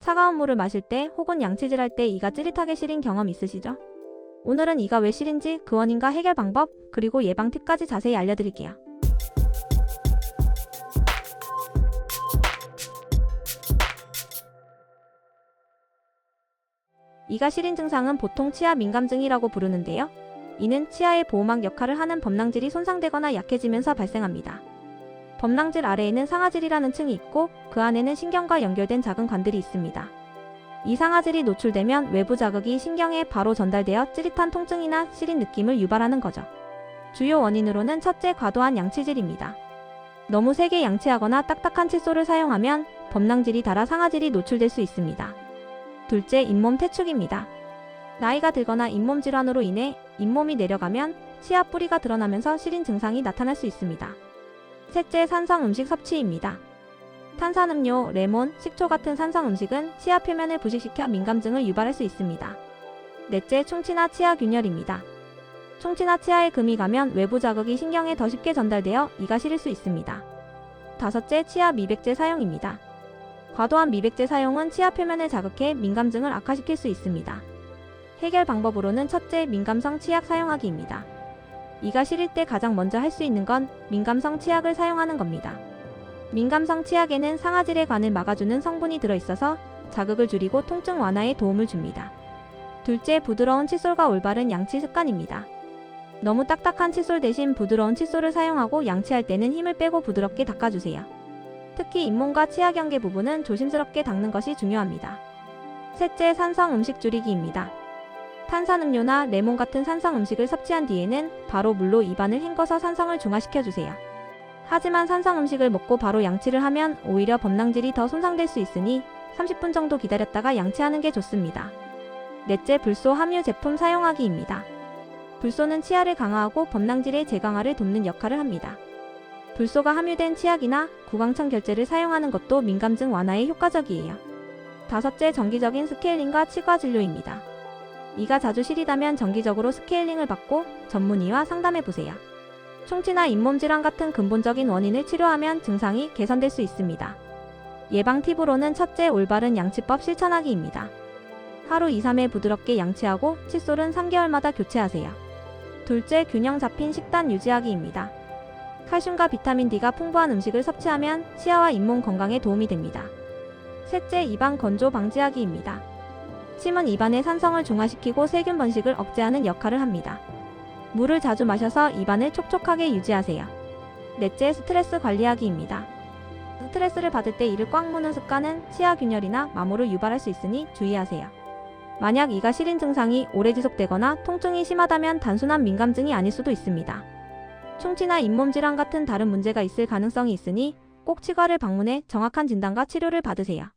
차가운 물을 마실 때 혹은 양치질할 때 이가 찌릿하게 시린 경험 있으시죠? 오늘은 이가 왜 시린지 그 원인과 해결 방법, 그리고 예방 팁까지 자세히 알려드릴게요. 이가 시린 증상은 보통 치아 민감증이라고 부르는데요. 이는 치아의 보호막 역할을 하는 범낭질이 손상되거나 약해지면서 발생합니다. 범낭질 아래에는 상아질이라는 층이 있고 그 안에는 신경과 연결된 작은 관들이 있습니다. 이 상아질이 노출되면 외부 자극이 신경에 바로 전달되어 찌릿한 통증이나 시린 느낌을 유발하는 거죠. 주요 원인으로는 첫째, 과도한 양치질입니다. 너무 세게 양치하거나 딱딱한 칫솔을 사용하면 범낭질이 닳아 상아질이 노출될 수 있습니다. 둘째, 잇몸 퇴축입니다. 나이가 들거나 잇몸 질환으로 인해 잇몸이 내려가면 치아 뿌리가 드러나면서 시린 증상이 나타날 수 있습니다. 셋째, 산성 음식 섭취입니다. 탄산음료, 레몬, 식초 같은 산성 음식은 치아 표면을 부식시켜 민감증을 유발할 수 있습니다. 넷째, 충치나 치아 균열입니다. 충치나 치아에 금이 가면 외부 자극이 신경에 더 쉽게 전달되어 이가 시릴 수 있습니다. 다섯째, 치아 미백제 사용입니다. 과도한 미백제 사용은 치아 표면을 자극해 민감증을 악화시킬 수 있습니다. 해결 방법으로는 첫째, 민감성 치약 사용하기입니다. 이가 시릴 때 가장 먼저 할 수 있는 건 민감성 치약을 사용하는 겁니다. 민감성 치약에는 상아질의 관을 막아주는 성분이 들어있어서 자극을 줄이고 통증 완화에 도움을 줍니다. 둘째, 부드러운 칫솔과 올바른 양치 습관입니다. 너무 딱딱한 칫솔 대신 부드러운 칫솔을 사용하고 양치할 때는 힘을 빼고 부드럽게 닦아주세요. 특히 잇몸과 치아 경계 부분은 조심스럽게 닦는 것이 중요합니다. 셋째, 산성 음식 줄이기입니다. 탄산음료나 레몬 같은 산성 음식을 섭취한 뒤에는 바로 물로 입안을 헹궈서 산성을 중화시켜주세요. 하지만 산성 음식을 먹고 바로 양치를 하면 오히려 범낭질이 더 손상될 수 있으니 30분 정도 기다렸다가 양치하는 게 좋습니다. 넷째, 불소 함유 제품 사용하기입니다. 불소는 치아를 강화하고 범낭질의 재강화를 돕는 역할을 합니다. 불소가 함유된 치약이나 구강청 결제를 사용하는 것도 민감증 완화에 효과적이에요. 다섯째, 정기적인 스케일링과 치과 진료입니다. 이가 자주 시리다면 정기적으로 스케일링을 받고 전문의와 상담해보세요. 충치나 잇몸 질환 같은 근본적인 원인을 치료하면 증상이 개선될 수 있습니다. 예방 팁으로는 첫째, 올바른 양치법 실천하기입니다. 하루 2-3회 부드럽게 양치하고 칫솔은 3개월마다 교체하세요. 둘째, 균형 잡힌 식단 유지하기입니다. 칼슘과 비타민 D가 풍부한 음식을 섭취하면 치아와 잇몸 건강에 도움이 됩니다. 셋째, 입안 건조 방지하기입니다. 침은 입안의 산성을 중화시키고 세균 번식을 억제하는 역할을 합니다. 물을 자주 마셔서 입안을 촉촉하게 유지하세요. 넷째, 스트레스 관리하기입니다. 스트레스를 받을 때 이를 꽉 무는 습관은 치아 균열이나 마모를 유발할 수 있으니 주의하세요. 만약 이가 시린 증상이 오래 지속되거나 통증이 심하다면 단순한 민감증이 아닐 수도 있습니다. 충치나 잇몸 질환 같은 다른 문제가 있을 가능성이 있으니 꼭 치과를 방문해 정확한 진단과 치료를 받으세요.